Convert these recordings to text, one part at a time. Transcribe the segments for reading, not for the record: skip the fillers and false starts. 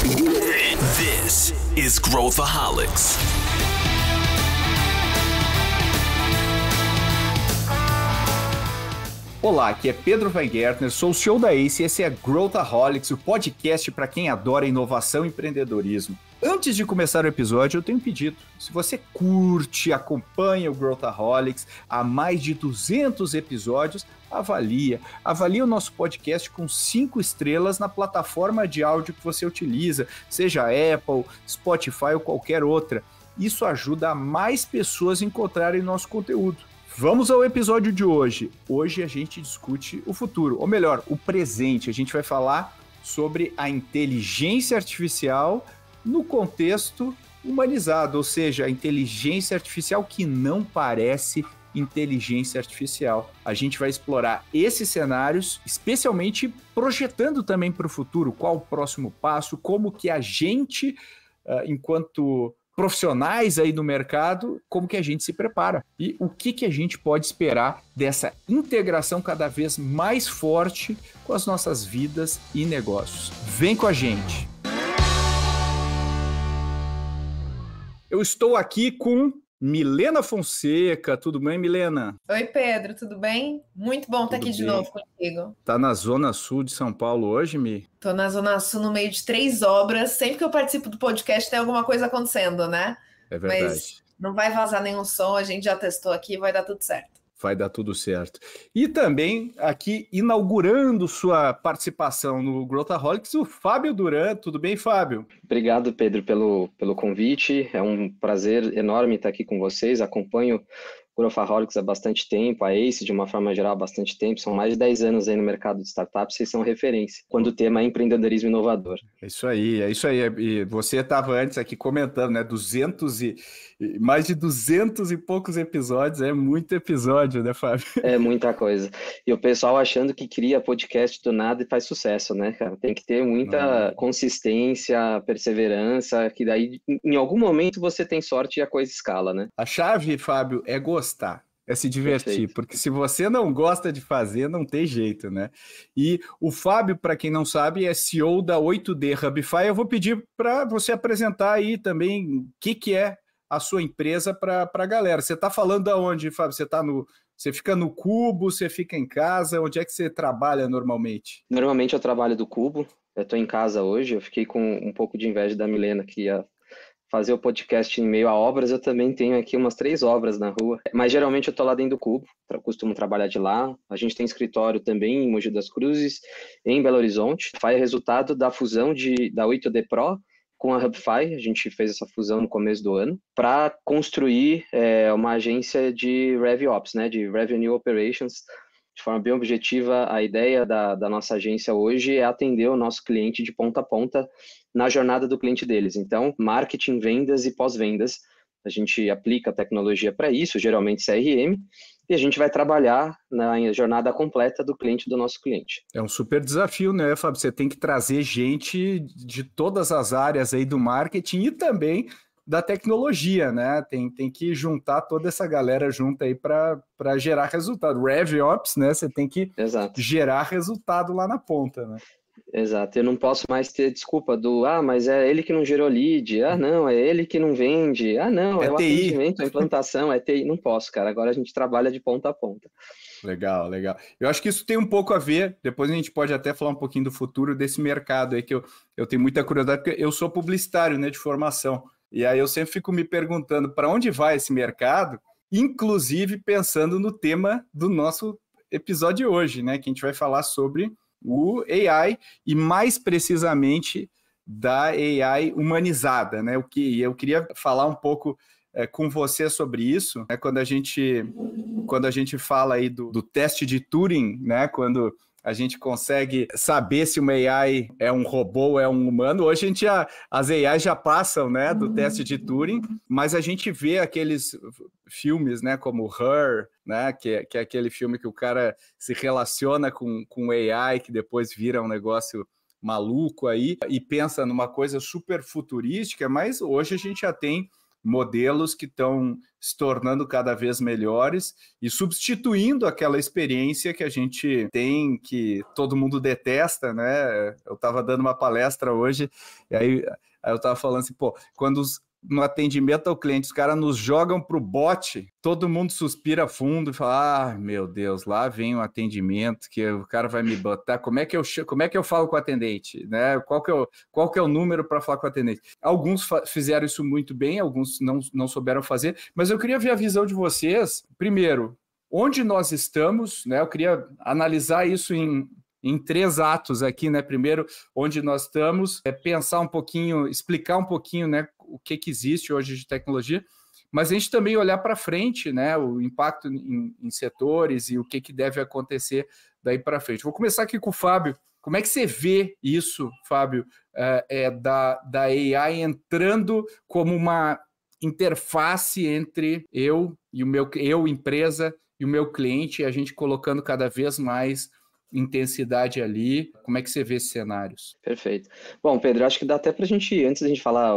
This is Growthaholics. Olá, aqui é Pedro Weingärtner, sou o CEO da ACE e esse é Growthaholics, o podcast para quem adora inovação e empreendedorismo. Antes de começar o episódio, eu tenho um pedido. Se você curte, acompanha o Growthaholics há mais de 200 episódios, avalie o nosso podcast com 5 estrelas na plataforma de áudio que você utiliza, seja Apple, Spotify ou qualquer outra. Isso ajuda a mais pessoas a encontrarem nosso conteúdo. Vamos ao episódio de hoje. Hoje a gente discute o futuro, ou melhor, o presente. A gente vai falar sobre a inteligência artificial no contexto humanizado, ou seja, a inteligência artificial que não parece inteligência artificial. A gente vai explorar esses cenários, especialmente projetando também para o futuro, qual o próximo passo, como que a gente, enquanto profissionais aí no mercado, como que a gente se prepara e o que a gente pode esperar dessa integração cada vez mais forte com as nossas vidas e negócios. Vem com a gente! Eu estou aqui com Milena Fonseca. Tudo bem, Milena? Oi, Pedro, tudo bem? Muito bom estar aqui de novo contigo. Tá na Zona Sul de São Paulo hoje, Mi? Tô na Zona Sul no meio de 3 obras. Sempre que eu participo do podcast tem alguma coisa acontecendo, né? É verdade. Mas não vai vazar nenhum som, a gente já testou aqui, vai dar tudo certo. Vai dar tudo certo. E também aqui inaugurando sua participação no Growthaholics, o Fábio Duran. Tudo bem, Fábio? Obrigado, Pedro, pelo convite. É um prazer enorme estar aqui com vocês. Acompanho o Growthaholics há bastante tempo, a ACE de uma forma geral há bastante tempo. São mais de 10 anos aí no mercado de startups, vocês são referência quando o tema é empreendedorismo inovador. É isso aí. E você estava antes aqui comentando, né? Mais de 200 e poucos episódios, é muito episódio, né, Fábio? É muita coisa. E o pessoal achando que cria podcast do nada e faz sucesso, né, cara? Tem que ter muita consistência, perseverança, que daí em algum momento você tem sorte e a coisa escala, né? A chave, Fábio, é gostar. É se divertir, perfeito. Porque se você não gosta de fazer, não tem jeito, né? E o Fábio, para quem não sabe, é CEO da 8D Hubify. Eu vou pedir para você apresentar aí também o que é a sua empresa para a galera. Você está falando aonde, Fábio? Você fica no Cubo, você fica em casa? Onde é que você trabalha normalmente? Normalmente eu trabalho do Cubo. Eu estou em casa hoje. Eu fiquei com um pouco de inveja da Milena, que ia fazer o podcast em meio a obras. Eu também tenho aqui umas 3 obras na rua. Mas geralmente eu estou lá dentro do Cubo. Costumo trabalhar de lá. A gente tem escritório também em Mogi das Cruzes, em Belo Horizonte. Faz resultado da fusão da 8D Pro com a Hubify. A gente fez essa fusão no começo do ano para construir uma agência de RevOps, né, de Revenue Operations. De forma bem objetiva, a ideia da nossa agência hoje é atender o nosso cliente de ponta a ponta na jornada do cliente deles. Então, marketing, vendas e pós-vendas. A gente aplica a tecnologia para isso, geralmente CRM, e a gente vai trabalhar na jornada completa do cliente do nosso cliente. É um super desafio, né, Fábio? Você tem que trazer gente de todas as áreas aí do marketing e também da tecnologia, né? Tem que juntar toda essa galera junto aí para gerar resultado. RevOps, né? Você tem que gerar resultado lá na ponta, né? Exato, eu não posso mais ter desculpa mas é ele que não gerou lead, não, é ele que não vende, não, é o atendimento, a implantação, é TI, não posso, cara, agora a gente trabalha de ponta a ponta. Legal. Eu acho que isso tem um pouco a ver, depois a gente pode até falar um pouquinho do futuro desse mercado aí, que eu tenho muita curiosidade, porque eu sou publicitário, né, de formação, e aí eu sempre fico me perguntando para onde vai esse mercado, inclusive pensando no tema do nosso episódio de hoje, né, que a gente vai falar sobre o AI e mais precisamente da AI humanizada, né? Eu queria falar um pouco com você sobre isso, né? Quando a gente fala aí do teste de Turing, né? Quando a gente consegue saber se uma AI é um robô ou é um humano. Hoje as AIs já passam, né, do teste de Turing, mas a gente vê aqueles filmes, né, como Her, né, que é aquele filme que o cara se relaciona com AI, que depois vira um negócio maluco aí, e pensa numa coisa super futurística, mas hoje a gente já tem modelos que estão se tornando cada vez melhores e substituindo aquela experiência que a gente tem, que todo mundo detesta, né? Eu estava dando uma palestra hoje, e aí eu estava falando assim, pô, quando no atendimento ao cliente, os caras nos jogam para o bot, todo mundo suspira fundo e fala, meu Deus, lá vem um atendimento que o cara vai me botar, como é que eu falo com o atendente, né? Qual que é o número para falar com o atendente? Alguns fizeram isso muito bem, alguns não souberam fazer, mas eu queria ver a visão de vocês, primeiro, onde nós estamos, né? Eu queria analisar isso em 3 atos aqui, né? Primeiro, onde nós estamos, pensar um pouquinho, explicar um pouquinho, né, o que existe hoje de tecnologia, mas a gente também olhar para frente, né, o impacto em setores e o que deve acontecer daí para frente. Vou começar aqui com o Fábio. Como é que você vê isso, Fábio, da AI entrando como uma interface entre eu, empresa, e o meu cliente, e a gente colocando cada vez mais intensidade ali? Como é que você vê esses cenários? Perfeito. Bom, Pedro, acho que dá até para a gente, antes da gente falar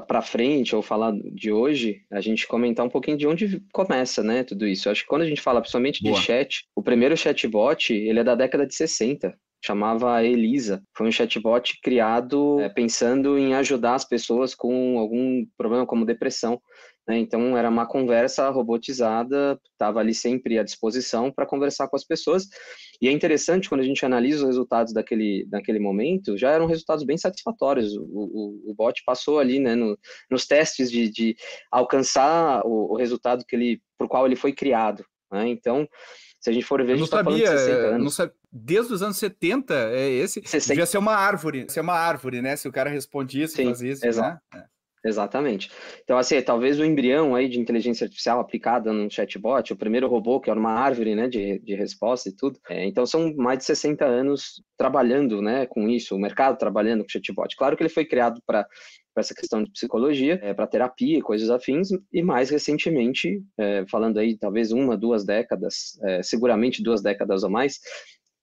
para frente ou falar de hoje, a gente comentar um pouquinho de onde começa, né, tudo isso. Acho que quando a gente fala principalmente de chat, o primeiro chatbot, ele é da década de 60, chamava Elisa. Foi um chatbot criado pensando em ajudar as pessoas com algum problema como depressão, né? Então era uma conversa robotizada, estava ali sempre à disposição para conversar com as pessoas. E é interessante, quando a gente analisa os resultados daquele momento, já eram resultados bem satisfatórios. O bot passou ali, né, nos testes de alcançar o resultado por qual ele foi criado, né? Então, se a gente for ver, a gente está falando de 60 anos. Desde os anos 70, devia ser uma árvore, né? Se o cara responde isso, faz isso, exato. né? Exatamente. Então, assim, talvez o embrião aí de inteligência artificial aplicada num chatbot, o primeiro robô, que era uma árvore, né, de resposta e tudo. Então, são mais de 60 anos trabalhando, né, com isso, o mercado trabalhando com chatbot. Claro que ele foi criado para essa questão de psicologia, para terapia e coisas afins, e mais recentemente, falando aí talvez 1, 2 décadas, seguramente 2 décadas ou mais,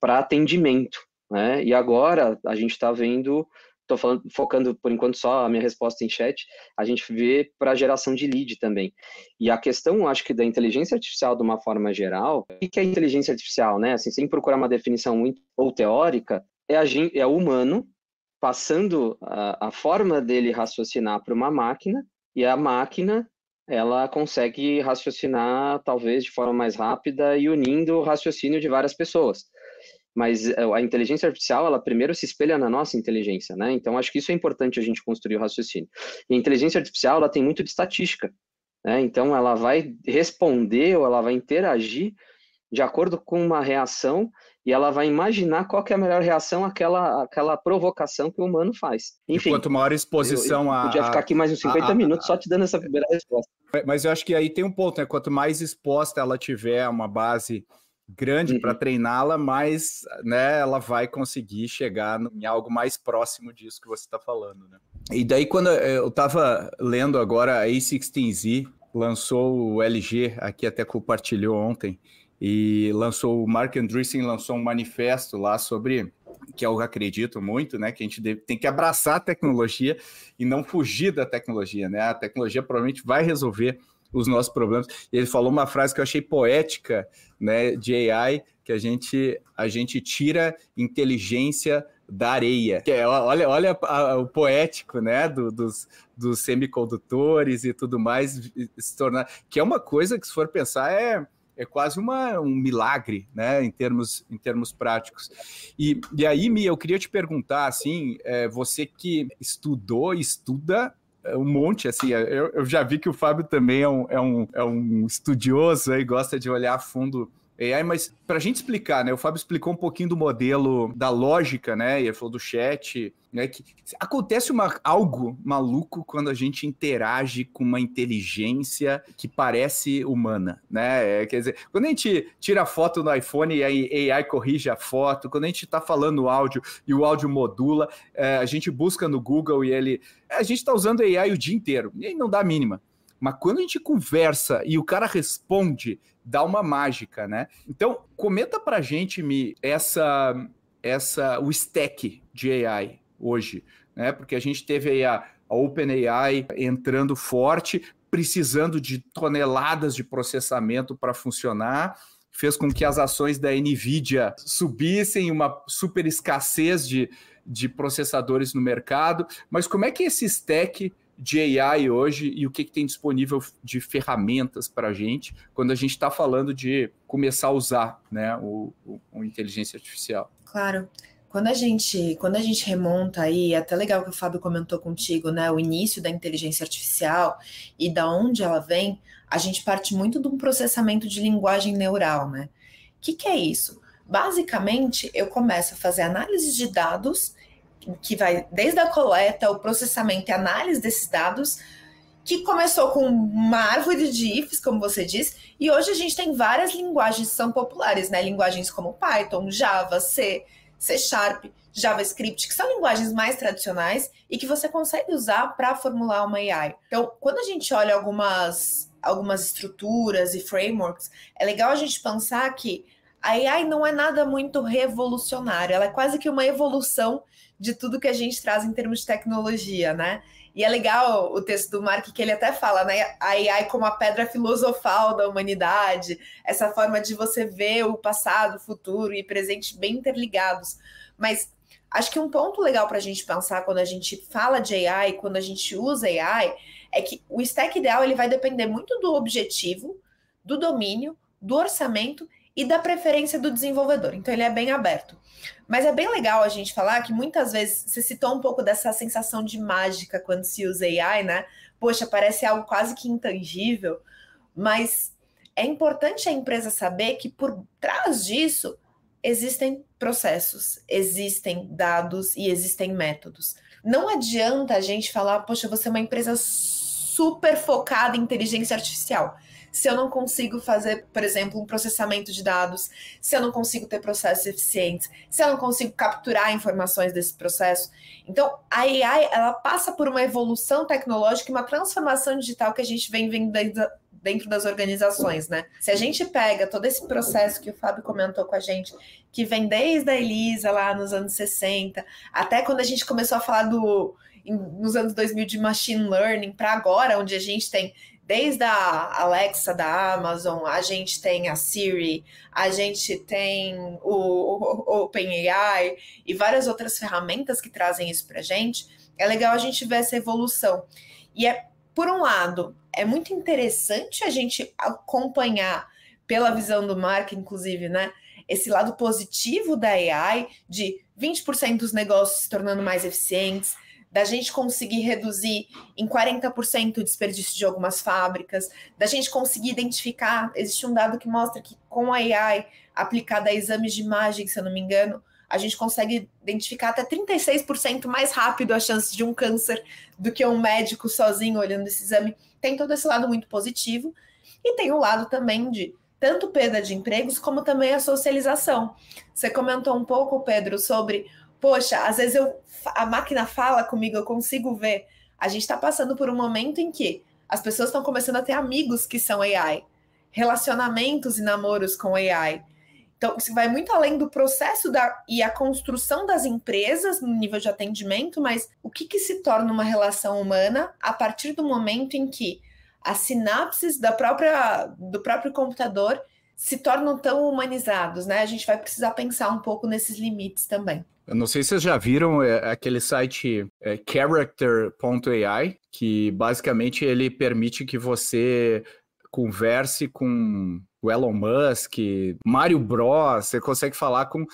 para atendimento, né? E agora a gente está vendo... Estou focando por enquanto só a minha resposta em chat, a gente vê para geração de lead também. E a questão, acho que da inteligência artificial de uma forma geral, o que é inteligência artificial, né? Assim, sem procurar uma definição muito ou teórica, é o humano passando a forma dele raciocinar para uma máquina, e a máquina, ela consegue raciocinar talvez de forma mais rápida e unindo o raciocínio de várias pessoas. Mas a inteligência artificial, ela primeiro se espelha na nossa inteligência, né? Então, acho que isso é importante a gente construir o raciocínio. E a inteligência artificial, ela tem muito de estatística, né? Então, ela vai responder ou ela vai interagir de acordo com uma reação e ela vai imaginar qual que é a melhor reação àquela provocação que o humano faz. Enfim, e quanto maior exposição eu podia ficar aqui mais uns 50 minutos só te dando essa primeira resposta. Mas eu acho que aí tem um ponto, né? Quanto mais exposta ela tiver a uma base grande para treiná-la, mais, né, ela vai conseguir chegar em algo mais próximo disso que você está falando, né? E daí, quando eu estava lendo agora, a A16Z lançou o LG, aqui até compartilhou ontem, e o Marc Andreessen lançou um manifesto lá sobre, que eu acredito muito, né, que a gente tem que abraçar a tecnologia e não fugir da tecnologia, né? A tecnologia provavelmente vai resolver os nossos problemas. E ele falou uma frase que eu achei poética, né, de AI, que a gente tira inteligência da areia. Que olha o poético, né, dos semicondutores e tudo mais, se tornar, que é uma coisa que, se for pensar, é quase um milagre, né, em termos práticos. E aí, Mia, eu queria te perguntar, assim, você que estuda um monte, assim, eu já vi que o Fábio também é um estudioso aí, gosta de olhar a fundo AI, mas para a gente explicar, né, o Fábio explicou um pouquinho do modelo, da lógica, né, e ele falou do chat, né, que acontece algo maluco quando a gente interage com uma inteligência que parece humana, né, quer dizer, quando a gente tira a foto no iPhone e a AI corrige a foto, quando a gente está falando áudio e o áudio modula, a gente busca no Google e a gente está usando AI o dia inteiro, e aí não dá a mínima. Mas quando a gente conversa e o cara responde, dá uma mágica, né? Então, comenta pra gente, Mi, o stack de AI hoje, né? Porque a gente teve aí a OpenAI entrando forte, precisando de toneladas de processamento para funcionar, fez com que as ações da NVIDIA subissem, uma super escassez de processadores no mercado. Mas como é que esse stack de AI hoje e o que tem disponível de ferramentas para a gente quando a gente está falando de começar a usar, né, o inteligência artificial? Claro. Quando a gente remonta aí, é até legal que o Fábio comentou contigo, né, o início da inteligência artificial e da onde ela vem, a gente parte muito de um processamento de linguagem neural, né? O que é isso? Basicamente, eu começo a fazer análise de dados, que vai desde a coleta, o processamento e análise desses dados, que começou com uma árvore de ifs, como você disse, e hoje a gente tem várias linguagens que são populares, né? Linguagens como Python, Java, C Sharp, JavaScript, que são linguagens mais tradicionais e que você consegue usar para formular uma AI. Então, quando a gente olha algumas estruturas e frameworks, é legal a gente pensar que a AI não é nada muito revolucionário, ela é quase que uma evolução de tudo que a gente traz em termos de tecnologia, né? E é legal o texto do Mark, que ele até fala, né? A AI como a pedra filosofal da humanidade, essa forma de você ver o passado, o futuro e presente bem interligados. Mas acho que um ponto legal para a gente pensar quando a gente fala de AI, quando a gente usa AI, é que o stack ideal ele vai depender muito do objetivo, do domínio, do orçamento e da preferência do desenvolvedor. Então, ele é bem aberto. Mas é bem legal a gente falar que muitas vezes você citou um pouco dessa sensação de mágica quando se usa AI, né? Poxa, parece algo quase que intangível, mas é importante a empresa saber que por trás disso existem processos, existem dados e existem métodos. Não adianta a gente falar, poxa, você é uma empresa super focada em inteligência artificial. Se eu não consigo fazer, por exemplo, um processamento de dados, se eu não consigo ter processos eficientes, se eu não consigo capturar informações desse processo. Então, a AI, ela passa por uma evolução tecnológica e uma transformação digital que a gente vem vendo dentro das organizações, né? Se a gente pega todo esse processo que o Fábio comentou com a gente, que vem desde a Elisa lá nos anos 60, até quando a gente começou a falar nos anos 2000 de machine learning, para agora, onde a gente tem desde a Alexa da Amazon, a gente tem a Siri, a gente tem o OpenAI e várias outras ferramentas que trazem isso para a gente, é legal a gente ver essa evolução. E por um lado, é muito interessante a gente acompanhar, pela visão do Mark, inclusive, né, esse lado positivo da AI, de 20% dos negócios se tornando mais eficientes, da gente conseguir reduzir em 40% o desperdício de algumas fábricas, da gente conseguir identificar, existe um dado que mostra que com a AI aplicada a exames de imagem, se eu não me engano, a gente consegue identificar até 36% mais rápido a chance de um câncer do que um médico sozinho olhando esse exame. Tem todo esse lado muito positivo e tem o lado também de tanto perda de empregos como também a socialização. Você comentou um pouco, Pedro, sobre poxa, às vezes a máquina fala comigo, eu consigo ver. A gente está passando por um momento em que as pessoas estão começando a ter amigos que são AI, relacionamentos e namoros com AI. Então, isso vai muito além do processo e a construção das empresas no nível de atendimento, mas o que se torna uma relação humana a partir do momento em que as sinapses do próprio computador se tornam tão humanizados, né? A gente vai precisar pensar um pouco nesses limites também. Eu não sei se vocês já viram aquele site character.ai, que basicamente ele permite que você converse com o Elon Musk, Mario Bros, você consegue falar com...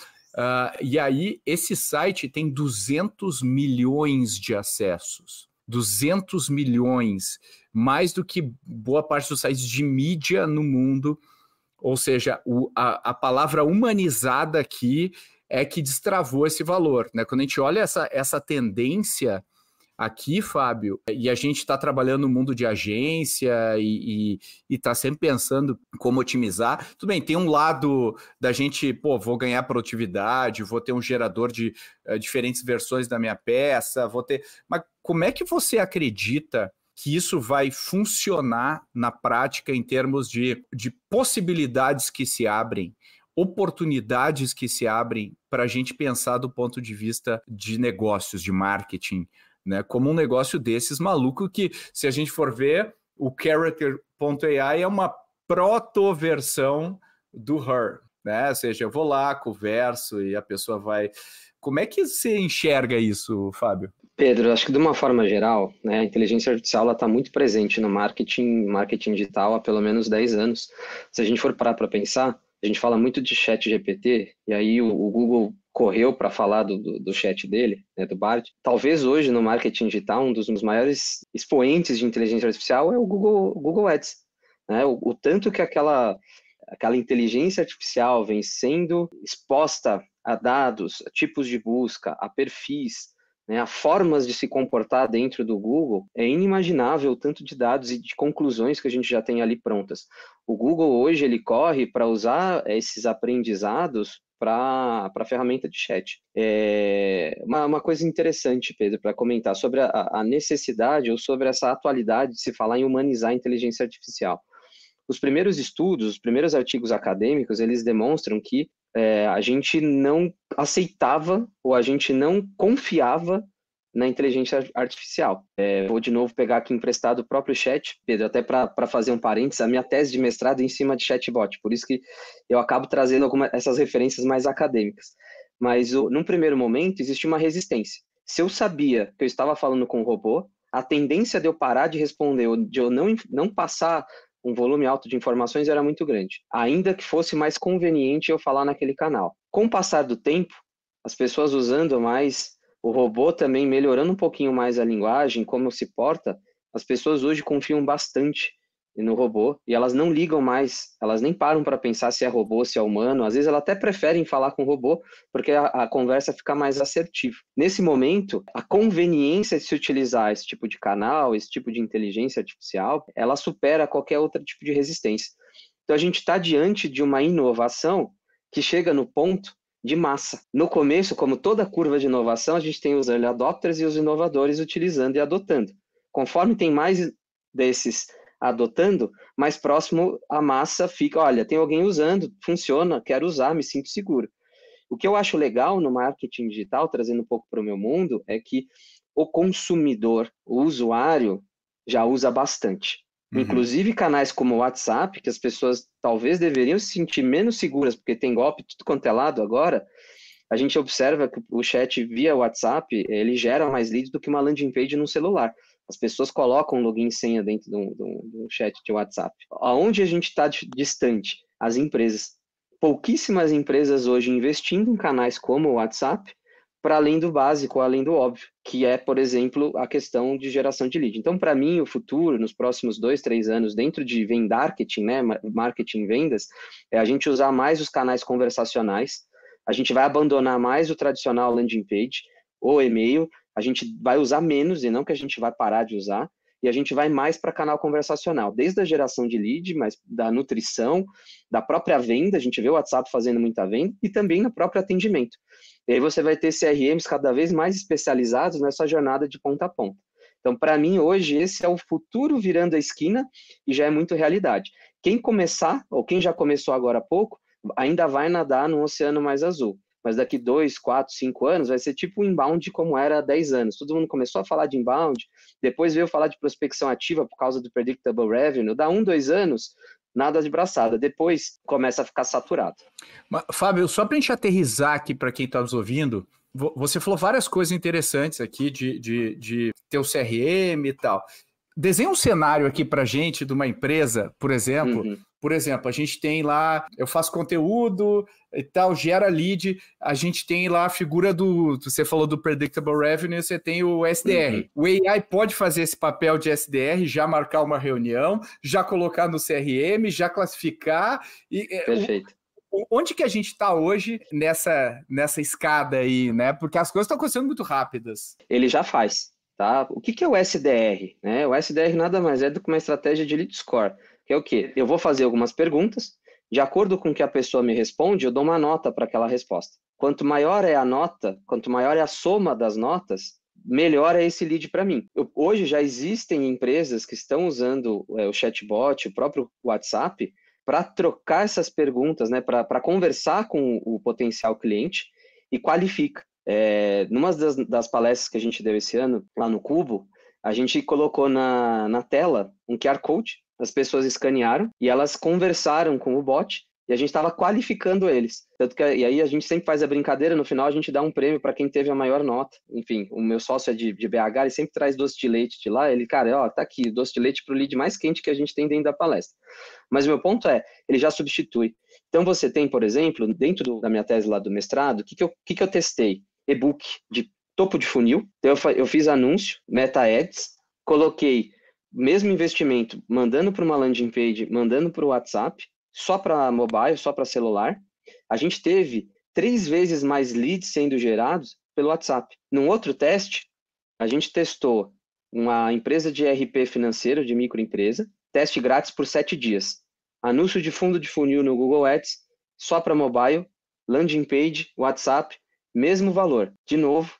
e aí, esse site tem 200 milhões de acessos. 200 milhões, mais do que boa parte dos sites de mídia no mundo. Ou seja, a palavra humanizada aqui é que destravou esse valor, né? Quando a gente olha essa tendência aqui, Fábio, e a gente está trabalhando no mundo de agência e está sempre pensando como otimizar, tudo bem, tem um lado da gente, vou ganhar produtividade, vou ter um gerador de diferentes versões da minha peça, mas como é que você acredita que isso vai funcionar na prática em termos de possibilidades que se abrem? oportunidades que se abrem para a gente pensar do ponto de vista de negócios, de marketing, né? Como um negócio desses maluco que, se a gente for ver, o Character.ai é uma proto-versão do Her, né? Ou seja, eu vou lá, converso e a pessoa vai... Como é que você enxerga isso, Fábio? Pedro, acho que de uma forma geral, né, a inteligência artificial está muito presente no marketing digital há pelo menos 10 anos. Se a gente for parar para pensar, a gente fala muito de chat GPT, e aí o Google correu para falar do chat dele, né, do Bard. Talvez hoje no marketing digital, um dos maiores expoentes de inteligência artificial é o Google Ads. Né? O tanto que aquela inteligência artificial vem sendo exposta a dados, a tipos de busca, a perfis, né, a formas de se comportar dentro do Google, é inimaginável o tanto de dados e de conclusões que a gente já tem ali prontas. O Google hoje ele corre para usar esses aprendizados para a ferramenta de chat. Uma coisa interessante, Pedro, para comentar sobre a necessidade ou sobre essa atualidade de se falar em humanizar a inteligência artificial. Os primeiros estudos, os primeiros artigos acadêmicos, eles demonstram que a gente não aceitava ou a gente não confiava na inteligência artificial. Vou de novo pegar aqui emprestado o próprio chat, Pedro, até para fazer um parênteses, a minha tese de mestrado é em cima de chatbot, por isso que eu acabo trazendo essas referências mais acadêmicas. Mas, num primeiro momento, existe uma resistência. Se eu sabia que eu estava falando com um robô, a tendência de eu parar de responder, ou de eu não passar um volume alto de informações era muito grande, ainda que fosse mais conveniente eu falar naquele canal. Com o passar do tempo, as pessoas usando mais, o robô também melhorando um pouquinho mais a linguagem, como se porta, as pessoas hoje confiam bastante no robô e elas não ligam mais, elas nem param para pensar se é robô, se é humano, às vezes elas até preferem falar com o robô porque a conversa fica mais assertiva. Nesse momento, a conveniência de se utilizar esse tipo de canal, esse tipo de inteligência artificial, ela supera qualquer outro tipo de resistência. Então a gente está diante de uma inovação que chega no ponto de massa. No começo, como toda curva de inovação, a gente tem os early adopters e os inovadores utilizando e adotando. Conforme tem mais desses adotando, mais próximo a massa fica, olha, tem alguém usando, funciona, quero usar, me sinto seguro. O que eu acho legal no marketing digital, trazendo um pouco para o meu mundo, é que o consumidor, o usuário, já usa bastante. Inclusive canais como o WhatsApp, que as pessoas talvez deveriam se sentir menos seguras, porque tem golpe tudo quanto é lado agora, a gente observa que o chat via WhatsApp, ele gera mais leads do que uma landing page no celular. As pessoas colocam login e senha dentro do chat de WhatsApp. Aonde a gente está distante? As empresas. Pouquíssimas empresas hoje investindo em canais como o WhatsApp, para além do básico, além do óbvio, que é, por exemplo, a questão de geração de lead. Então, para mim, o futuro, nos próximos 2, 3 anos, dentro de vendarketing, né, marketing vendas, é a gente usar mais os canais conversacionais, a gente vai abandonar mais o tradicional landing page ou e-mail, a gente vai usar menos, e não que a gente vai parar de usar, e a gente vai mais para canal conversacional, desde a geração de lead, mas da nutrição, da própria venda, a gente vê o WhatsApp fazendo muita venda, e também no próprio atendimento. E aí você vai ter CRMs cada vez mais especializados nessa jornada de ponta a ponta. Então, para mim, hoje, esse é o futuro virando a esquina, e já é muito realidade. Quem começar, ou quem já começou agora há pouco, ainda vai nadar num oceano mais azul. Mas daqui 2, 4, 5 anos vai ser tipo o inbound como era há 10 anos. Todo mundo começou a falar de inbound, depois veio falar de prospecção ativa por causa do predictable revenue. Dá 1, 2 anos, nada de braçada. Depois começa a ficar saturado. Mas, Fábio, só para a gente aterrizar aqui para quem está nos ouvindo, você falou várias coisas interessantes aqui de ter o CRM e tal. Desenha um cenário aqui para a gente de uma empresa, por exemplo. Por exemplo, a gente tem lá, eu faço conteúdo e tal, gera lead, a gente tem lá a figura você falou do Predictable Revenue, você tem o SDR. O AI pode fazer esse papel de SDR, já marcar uma reunião, já colocar no CRM, já classificar. Perfeito. Onde que a gente está hoje nessa escada aí, né? Porque as coisas estão acontecendo muito rápidas. Ele já faz, tá? O que é o SDR? Né? O SDR nada mais é do que uma estratégia de lead score. Que é o quê? Eu vou fazer algumas perguntas, de acordo com o que a pessoa me responde, eu dou uma nota para aquela resposta. Quanto maior é a nota, quanto maior é a soma das notas, melhor é esse lead para mim. Hoje já existem empresas que estão usando o chatbot, o próprio WhatsApp, para trocar essas perguntas, né, para conversar com o potencial cliente e qualifica. Numa das palestras que a gente deu esse ano, lá no Cubo, a gente colocou na tela um QR Code, as pessoas escanearam e elas conversaram com o bot e a gente estava qualificando eles. E aí a gente sempre faz a brincadeira, no final a gente dá um prêmio para quem teve a maior nota. Enfim, o meu sócio é de BH, ele sempre traz doce de leite de lá, ele, cara, ó, tá aqui, doce de leite pro lead mais quente que a gente tem dentro da palestra. Mas o meu ponto ele já substitui. Então você tem, por exemplo, dentro da minha tese lá do mestrado, o que eu testei? E-book de topo de funil, então eu fiz anúncio, Meta Ads, coloquei mesmo investimento, mandando para uma landing page, mandando para o WhatsApp, só para mobile, só para celular. A gente teve 3 vezes mais leads sendo gerados pelo WhatsApp. Num outro teste, a gente testou uma empresa de ERP financeiro, de microempresa, teste grátis por 7 dias. Anúncio de fundo de funil no Google Ads, só para mobile, landing page, WhatsApp, mesmo valor. De novo,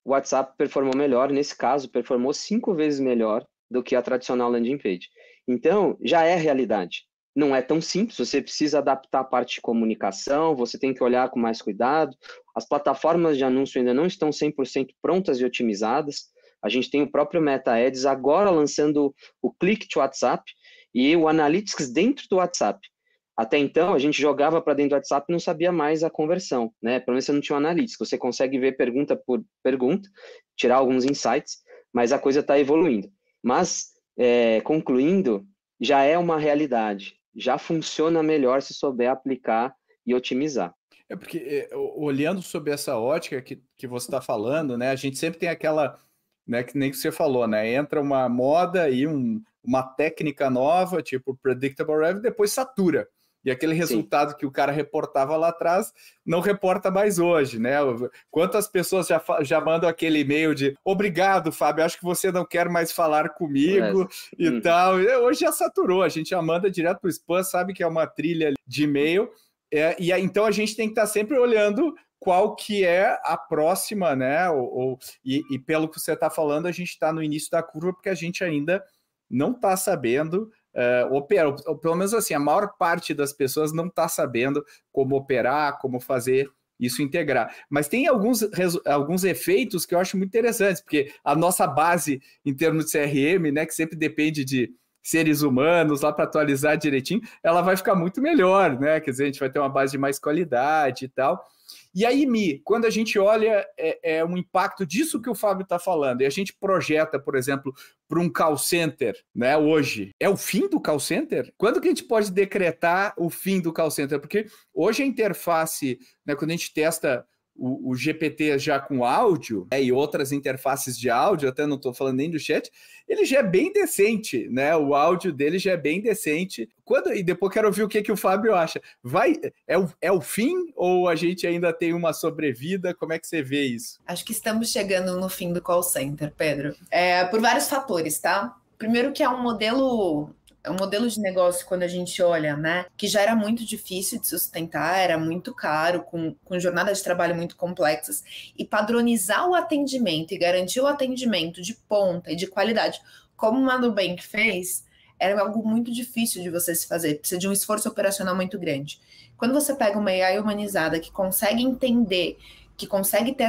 o WhatsApp performou melhor, nesse caso, performou 5 vezes melhor do que a tradicional landing page. Então, já é realidade. Não é tão simples, você precisa adaptar a parte de comunicação, você tem que olhar com mais cuidado. As plataformas de anúncio ainda não estão 100% prontas e otimizadas. A gente tem o próprio Meta Ads agora lançando o Click to WhatsApp e o Analytics dentro do WhatsApp. Até então, a gente jogava para dentro do WhatsApp e não sabia mais a conversão, né? Pelo menos você não tinha um Analytics, você consegue ver pergunta por pergunta, tirar alguns insights, mas a coisa está evoluindo. Mas, concluindo, já é uma realidade, já funciona melhor se souber aplicar e otimizar. Porque, olhando sob essa ótica que você está falando, né, a gente sempre tem aquela, né, que nem que você falou, né, entra uma moda e uma técnica nova, tipo Predictable Revenue, depois satura. E aquele resultado que o cara reportava lá atrás, não reporta mais hoje, né? Quantas pessoas já mandam aquele e-mail de obrigado, Fábio, acho que você não quer mais falar comigo e tal. Hoje já saturou, a gente já manda direto para o spam, sabe que é uma trilha de e-mail. Então a gente tem que estar sempre olhando qual que é a próxima, né? E pelo que você está falando, a gente está no início da curva, porque a gente ainda não está sabendo operar, ou pelo menos assim, a maior parte das pessoas não está sabendo como operar, como fazer isso integrar. Mas tem alguns efeitos que eu acho muito interessantes, porque a nossa base em termos de CRM, né, que sempre depende de seres humanos lá para atualizar direitinho, ela vai ficar muito melhor, né? Quer dizer, a gente vai ter uma base de mais qualidade e tal. E aí, quando a gente olha um impacto disso que o Fábio está falando, e a gente projeta, por exemplo, para um call center, né, hoje, é o fim do call center? Quando que a gente pode decretar o fim do call center? Porque hoje a interface, né, quando a gente testa o GPT já com áudio, e outras interfaces de áudio, até não estou falando nem do chat, ele já é bem decente, né? O áudio dele já é bem decente. E depois quero ouvir o que o Fábio acha. É o fim ou a gente ainda tem uma sobrevida? Como é que você vê isso? Acho que estamos chegando no fim do call center, Pedro. Por vários fatores, tá? Primeiro que é um modelo de negócio, quando a gente olha, né, que já era muito difícil de sustentar, era muito caro, com jornadas de trabalho muito complexas, e padronizar o atendimento e garantir o atendimento de ponta e de qualidade, como o Nubank fez, era algo muito difícil de você se fazer, precisa de um esforço operacional muito grande. Quando você pega uma AI humanizada que consegue entender, que consegue ter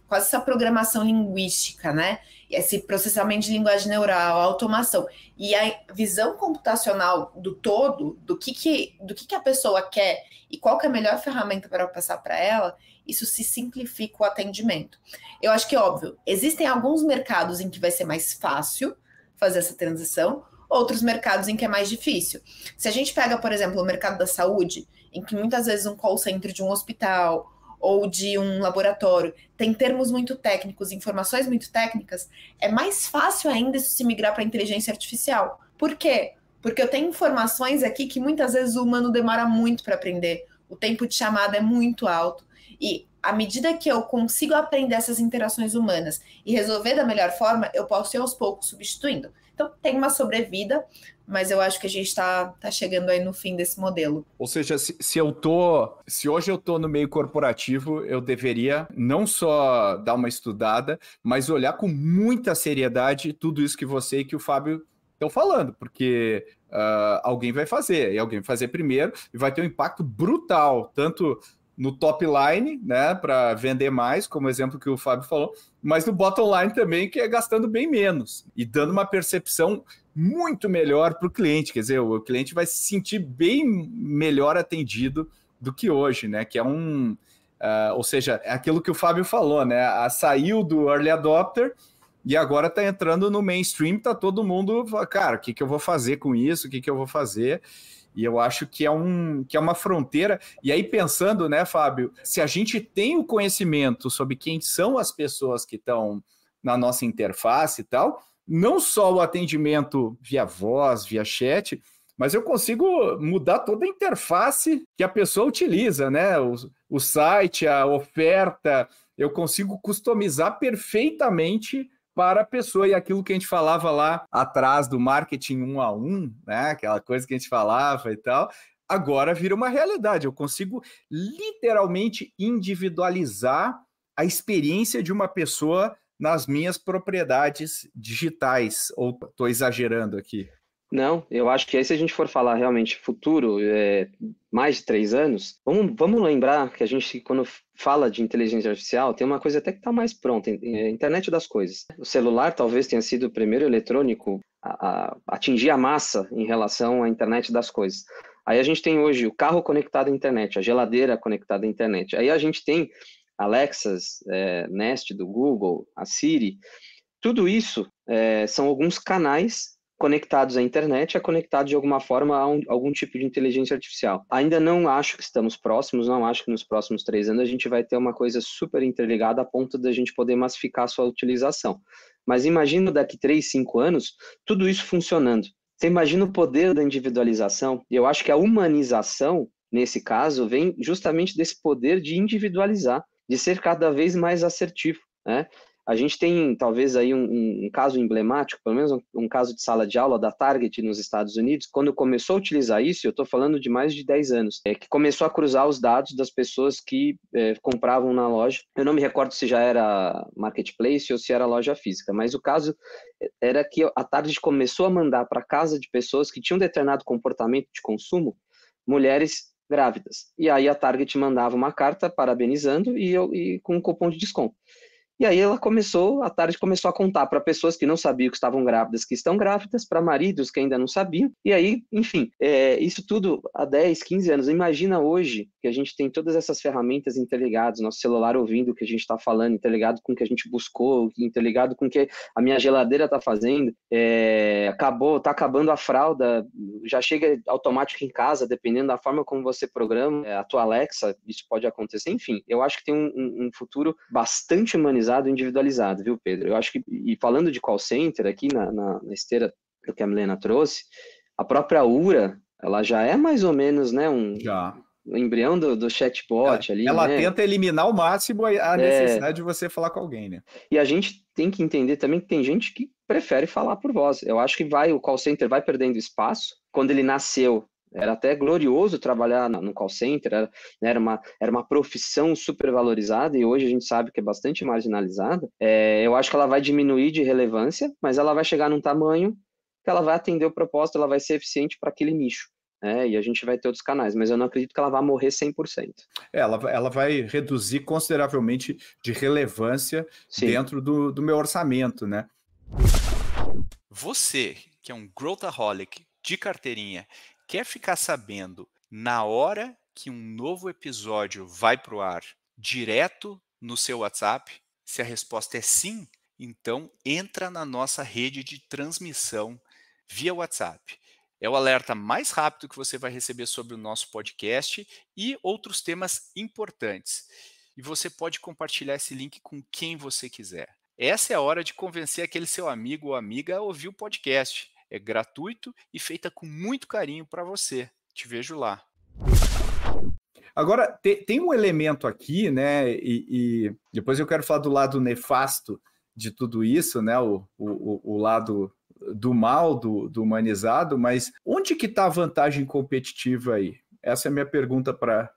quase essa programação linguística, né? Esse processamento de linguagem neural, a automação e a visão computacional do todo, do que a pessoa quer e qual que é a melhor ferramenta para passar para ela, isso se simplifica o atendimento. Eu acho que, óbvio, existem alguns mercados em que vai ser mais fácil fazer essa transição, outros mercados em que é mais difícil. Se a gente pega, por exemplo, o mercado da saúde, em que muitas vezes um call center de um hospital ou de um laboratório tem termos muito técnicos, informações muito técnicas, é mais fácil ainda isso se migrar para a inteligência artificial. Por quê? Porque eu tenho informações aqui que muitas vezes o humano demora muito para aprender, o tempo de chamada é muito alto, e à medida que eu consigo aprender essas interações humanas e resolver da melhor forma, eu posso ir aos poucos substituindo. Então, tem uma sobrevida, mas eu acho que a gente está chegando aí no fim desse modelo. Ou seja, se hoje eu estou no meio corporativo, eu deveria não só dar uma estudada, mas olhar com muita seriedade tudo isso que você e que o Fábio estão falando, porque alguém vai fazer, e alguém vai fazer primeiro, e vai ter um impacto brutal, tanto no top line, né, para vender mais, como o exemplo que o Fábio falou, mas no bottom line também, que é gastando bem menos, e dando uma percepção muito melhor para o cliente, quer dizer, o cliente vai se sentir bem melhor atendido do que hoje, né, que é ou seja, é aquilo que o Fábio falou, né, saiu do early adopter, e agora está entrando no mainstream, está todo mundo, cara, o que eu vou fazer com isso, o que eu vou fazer? E eu acho que é uma fronteira. E aí, pensando, né, Fábio, se a gente tem o conhecimento sobre quem são as pessoas que estão na nossa interface e tal, não só o atendimento via voz, via chat, mas eu consigo mudar toda a interface que a pessoa utiliza, né? O site, a oferta, eu consigo customizar perfeitamente para a pessoa, e aquilo que a gente falava lá atrás do marketing 1 a 1, né? Aquela coisa que a gente falava e tal, agora vira uma realidade. Eu consigo literalmente individualizar a experiência de uma pessoa nas minhas propriedades digitais. Ou estou exagerando aqui? Não, eu acho que aí, se a gente for falar realmente futuro, mais de 3 anos, vamos lembrar que a gente, quando fala de inteligência artificial, tem uma coisa até que está mais pronta, internet das coisas. O celular talvez tenha sido o primeiro eletrônico a atingir a massa em relação à internet das coisas. Aí a gente tem hoje o carro conectado à internet, a geladeira conectada à internet. Aí a gente tem Alexas, Nest do Google, a Siri. Tudo isso são alguns canais conectados à internet, conectados de alguma forma a algum tipo de inteligência artificial. Ainda não acho que estamos próximos, não acho que nos próximos 3 anos a gente vai ter uma coisa super interligada a ponto da gente poder massificar a sua utilização. Mas imagina daqui 3, 5 anos, tudo isso funcionando. Você imagina o poder da individualização? E eu acho que a humanização, nesse caso, vem justamente desse poder de individualizar, de ser cada vez mais assertivo, né? A gente tem, talvez, aí um caso emblemático, pelo menos um caso de sala de aula da Target nos Estados Unidos, quando começou a utilizar isso, eu estou falando de mais de 10 anos, que começou a cruzar os dados das pessoas que compravam na loja. Eu não me recordo se já era marketplace ou se era loja física, mas o caso era que a Target começou a mandar para casa de pessoas que tinham determinado comportamento de consumo, mulheres grávidas. E aí a Target mandava uma carta parabenizando e com um cupom de desconto. E aí a Target começou a contar para pessoas que não sabiam que estavam grávidas, que estão grávidas, para maridos que ainda não sabiam. E aí, enfim, isso tudo há 10, 15 anos. Imagina hoje que a gente tem todas essas ferramentas interligadas, nosso celular ouvindo o que a gente está falando, interligado com o que a gente buscou, interligado com o que a minha geladeira está fazendo. Está acabando a fralda, já chega automático em casa, dependendo da forma como você programa a tua Alexa, isso pode acontecer. Enfim, eu acho que tem um futuro bastante humanizado, individualizado, viu, Pedro? Eu acho que, e falando de call center aqui na esteira que a Milena trouxe, a própria URA, ela já é mais ou menos, né, um embrião do chatbot ali, ela né? Tenta eliminar ao máximo a necessidade de você falar com alguém, né? E a gente tem que entender também que tem gente que prefere falar por voz. Eu acho que o call center vai perdendo espaço. Quando ele nasceu, era até glorioso trabalhar no call center, era uma profissão super valorizada, e hoje a gente sabe que é bastante marginalizada. Eu acho que ela vai diminuir de relevância, mas ela vai chegar num tamanho que ela vai atender o propósito, ela vai ser eficiente para aquele nicho. E a gente vai ter outros canais, mas eu não acredito que ela vá morrer 100%. Ela vai reduzir consideravelmente de relevância dentro do meu orçamento, né? Você, que é um growthaholic de carteirinha, quer ficar sabendo na hora que um novo episódio vai para o ar, direto no seu WhatsApp? Se a resposta é sim, então entra na nossa rede de transmissão via WhatsApp. É o alerta mais rápido que você vai receber sobre o nosso podcast e outros temas importantes. E você pode compartilhar esse link com quem você quiser. Essa é a hora de convencer aquele seu amigo ou amiga a ouvir o podcast. É gratuito e feita com muito carinho para você. Te vejo lá. Agora, tem um elemento aqui, né? E depois eu quero falar do lado nefasto de tudo isso, né? O lado do mal, do humanizado, mas onde que está a vantagem competitiva aí? Essa é a minha pergunta para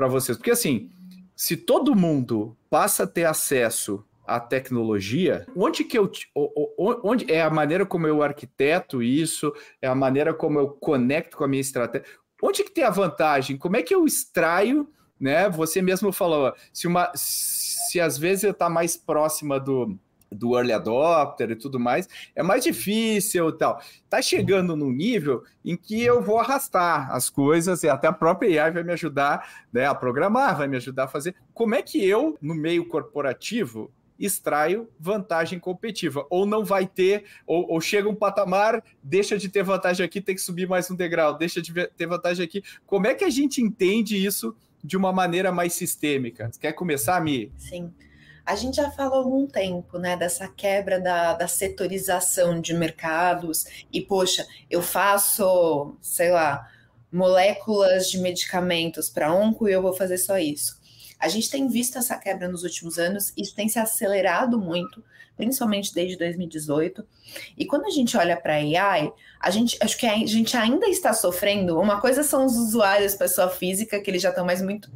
vocês. Porque assim, se todo mundo passa a ter acesso a tecnologia, onde é a maneira como eu arquiteto isso, é a maneira como eu conecto com a minha estratégia, onde que tem a vantagem? Como é que eu extraio, né? Você mesmo falou, se às vezes eu estou mais próxima do early adopter e tudo mais, é mais difícil e tal. Está chegando num nível em que eu vou arrastar as coisas e até a própria AI vai me ajudar, né, a programar, vai me ajudar a fazer. Como é que eu, no meio corporativo, extraio vantagem competitiva? Ou não vai ter, ou chega um patamar, deixa de ter vantagem aqui, tem que subir mais um degrau, deixa de ter vantagem aqui. Como é que a gente entende isso de uma maneira mais sistêmica? Quer começar, Mi? Sim. A gente já falou há algum tempo, né, dessa quebra da setorização de mercados e, poxa, eu faço, sei lá, moléculas de medicamentos para onco e eu vou fazer só isso. A gente tem visto essa quebra nos últimos anos, isso tem se acelerado muito, principalmente desde 2018. E quando a gente olha para a AI, acho que a gente ainda está sofrendo. Uma coisa são os usuários, pessoa física, que eles já estão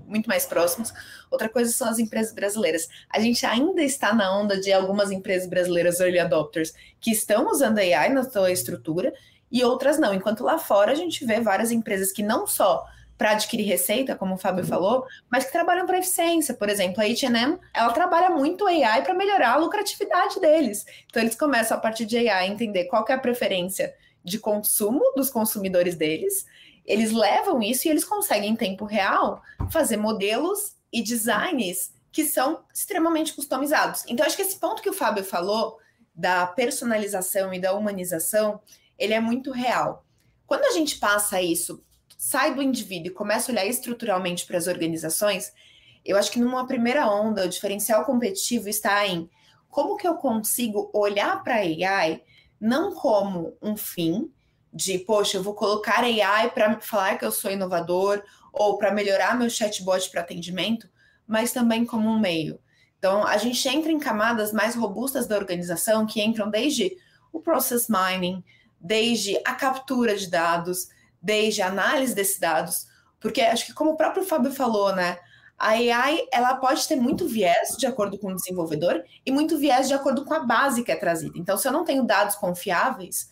muito mais próximos. Outra coisa são as empresas brasileiras. A gente ainda está na onda de algumas empresas brasileiras early adopters que estão usando a AI na sua estrutura e outras não. Enquanto lá fora a gente vê várias empresas que não só para adquirir receita, como o Fábio falou, mas que trabalham para eficiência. Por exemplo, a H&M, ela trabalha muito AI para melhorar a lucratividade deles. Então, eles começam, a partir de AI, a entender qual que é a preferência de consumo dos consumidores deles, eles levam isso e eles conseguem, em tempo real, fazer modelos e designs que são extremamente customizados. Então, acho que esse ponto que o Fábio falou, da personalização e da humanização, ele é muito real. Quando a gente passa isso, sai do indivíduo e começa a olhar estruturalmente para as organizações, eu acho que numa primeira onda, o diferencial competitivo está em como que eu consigo olhar para a AI não como um fim de, poxa, eu vou colocar AI para falar que eu sou inovador ou para melhorar meu chatbot para atendimento, mas também como um meio. Então, a gente entra em camadas mais robustas da organização que entram desde o process mining, desde a captura de dados, desde a análise desses dados, porque acho que como o próprio Fábio falou, né, a AI ela pode ter muito viés de acordo com o desenvolvedor e muito viés de acordo com a base que é trazida. Então, se eu não tenho dados confiáveis,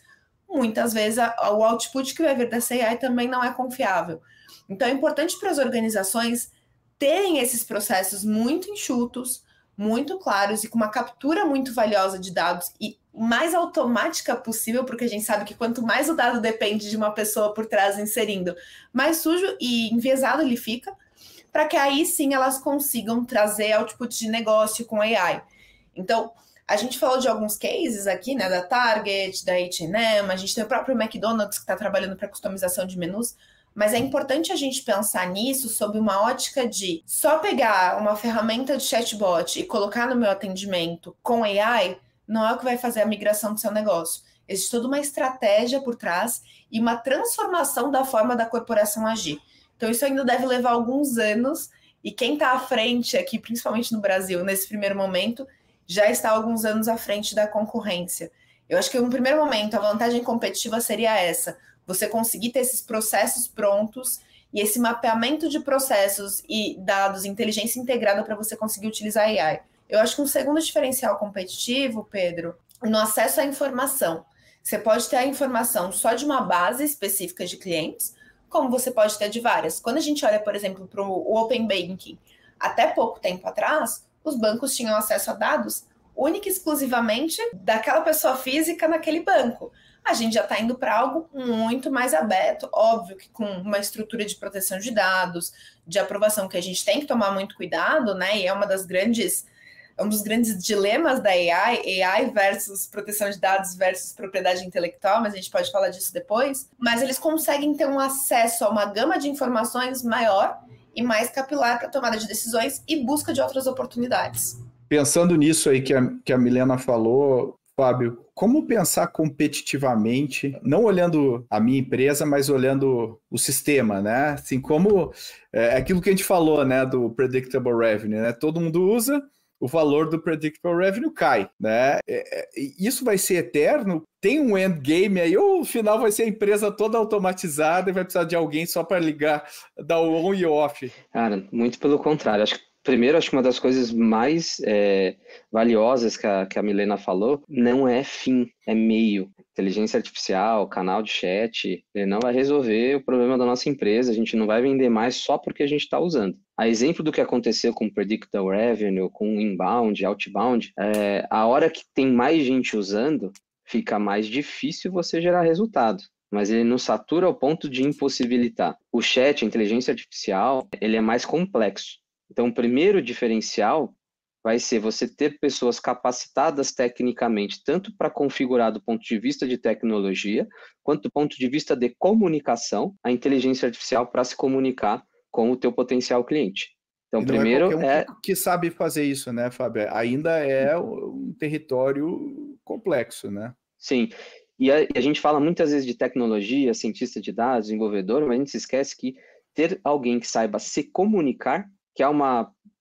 muitas vezes o output que vai vir dessa AI também não é confiável. Então, é importante para as organizações terem esses processos muito enxutos, muito claros e com uma captura muito valiosa de dados e mais automática possível, porque a gente sabe que quanto mais o dado depende de uma pessoa por trás inserindo, mais sujo e enviesado ele fica, para que aí sim elas consigam trazer output de negócio com AI. Então, a gente falou de alguns cases aqui, né, da Target, da H&M, a gente tem o próprio McDonald's que está trabalhando para customização de menus, mas é importante a gente pensar nisso sob uma ótica de só pegar uma ferramenta de chatbot e colocar no meu atendimento com AI não é o que vai fazer a migração do seu negócio. Existe toda uma estratégia por trás e uma transformação da forma da corporação agir. Então, isso ainda deve levar alguns anos e quem está à frente aqui, principalmente no Brasil, nesse primeiro momento, já está alguns anos à frente da concorrência. Eu acho que no primeiro momento a vantagem competitiva seria essa, você conseguir ter esses processos prontos e esse mapeamento de processos e dados, inteligência integrada para você conseguir utilizar a AI. Eu acho que um segundo diferencial competitivo, Pedro, no acesso à informação. Você pode ter a informação só de uma base específica de clientes, como você pode ter de várias. Quando a gente olha, por exemplo, para o Open Banking, até pouco tempo atrás, os bancos tinham acesso a dados única e exclusivamente daquela pessoa física naquele banco. A gente já está indo para algo muito mais aberto, óbvio que com uma estrutura de proteção de dados, de aprovação que a gente tem que tomar muito cuidado, né? E é um dos grandes dilemas da AI versus proteção de dados versus propriedade intelectual, mas a gente pode falar disso depois. Mas eles conseguem ter um acesso a uma gama de informações maior e mais capilar para tomada de decisões e busca de outras oportunidades. Pensando nisso aí que a Milena falou, Fábio, como pensar competitivamente, não olhando a minha empresa, mas olhando o sistema, né? Assim, como aquilo que a gente falou, né, do predictable revenue, né? Todo mundo usa, o valor do predictable revenue cai, né? Isso vai ser eterno? Tem um endgame aí, ou no final vai ser a empresa toda automatizada e vai precisar de alguém só para ligar, dar o on e off? Cara, muito pelo contrário. Acho que Primeiro, acho que uma das coisas mais valiosas que a Milena falou não é fim, é meio. Inteligência artificial, canal de chat, ele não vai resolver o problema da nossa empresa, a gente não vai vender mais só porque a gente está usando. A exemplo do que aconteceu com Predictable Revenue, com Inbound, Outbound, a hora que tem mais gente usando, fica mais difícil você gerar resultado. Mas ele não satura ao ponto de impossibilitar. O chat, a inteligência artificial, ele é mais complexo. Então, o primeiro diferencial vai ser você ter pessoas capacitadas tecnicamente, tanto para configurar do ponto de vista de tecnologia, quanto do ponto de vista de comunicação, a inteligência artificial para se comunicar com o teu potencial cliente. Então, primeiro que sabe fazer isso, né, Fábio? Ainda é um território complexo, né? Sim. E a gente fala muitas vezes de tecnologia, cientista de dados, desenvolvedor, mas a gente se esquece que ter alguém que saiba se comunicar, que é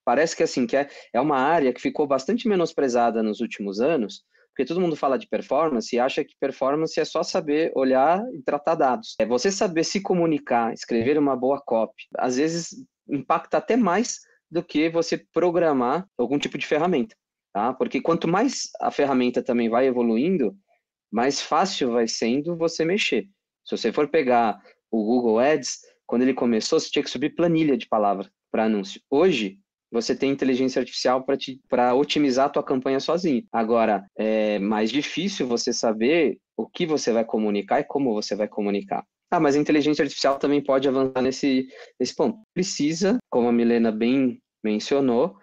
parece que assim, que é uma área que ficou bastante menosprezada nos últimos anos, porque todo mundo fala de performance e acha que performance é só saber olhar e tratar dados. É você saber se comunicar, escrever uma boa copy, às vezes impacta até mais do que você programar algum tipo de ferramenta, tá? Porque quanto mais a ferramenta também vai evoluindo, mais fácil vai sendo você mexer. Se você for pegar o Google Ads, quando ele começou, você tinha que subir planilha de palavra para anúncio. Hoje, você tem inteligência artificial para otimizar a tua campanha sozinho. Agora, é mais difícil você saber o que você vai comunicar e como você vai comunicar. Mas a inteligência artificial também pode avançar nesse ponto. Precisa, como a Milena bem mencionou,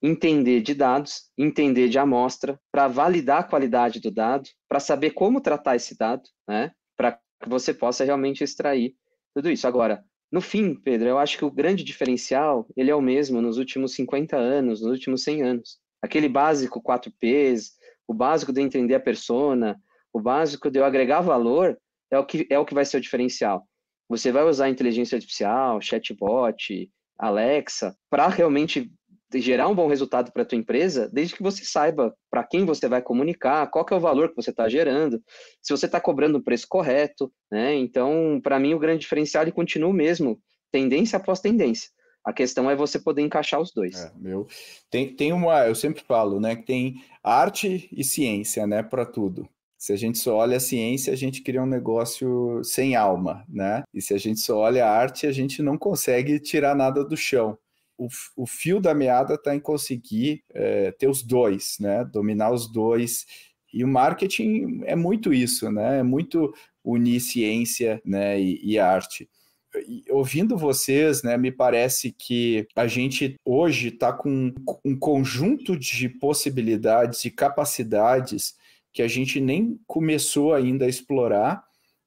entender de dados, entender de amostra, para validar a qualidade do dado, para saber como tratar esse dado, né? Para que você possa realmente extrair tudo isso. Agora, no fim, Pedro, eu acho que o grande diferencial, ele é o mesmo nos últimos 50 anos, nos últimos 100 anos. Aquele básico 4Ps, o básico de entender a persona, o básico de eu agregar valor, é o que vai ser o diferencial. Você vai usar inteligência artificial, chatbot, Alexa, para realmente gerar um bom resultado para a tua empresa, desde que você saiba para quem você vai comunicar, qual que é o valor que você está gerando, se você está cobrando o preço correto, né? Então, para mim, o grande diferencial ele continua o mesmo, tendência após tendência. A questão é você poder encaixar os dois. Eu sempre falo, né, que tem arte e ciência, né, para tudo. Se a gente só olha a ciência, a gente cria um negócio sem alma, né? E se a gente só olha a arte, a gente não consegue tirar nada do chão. O fio da meada está em conseguir ter os dois, né? Dominar os dois. E o marketing é muito isso, né? É muito unir ciência, né, e arte. E, ouvindo vocês, né, me parece que a gente hoje está com um conjunto de possibilidades e capacidades que a gente nem começou ainda a explorar,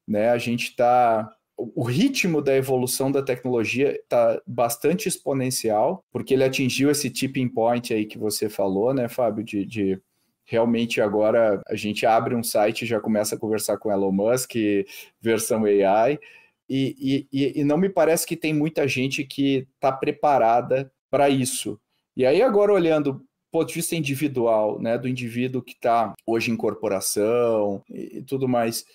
né? A gente está... O ritmo da evolução da tecnologia está bastante exponencial, porque ele atingiu esse tipping point aí que você falou, né, Fábio, de realmente agora a gente abre um site e já começa a conversar com Elon Musk, versão AI, e não me parece que tem muita gente que está preparada para isso. E aí agora olhando do ponto de vista individual, né, do indivíduo que está hoje em corporação e tudo mais,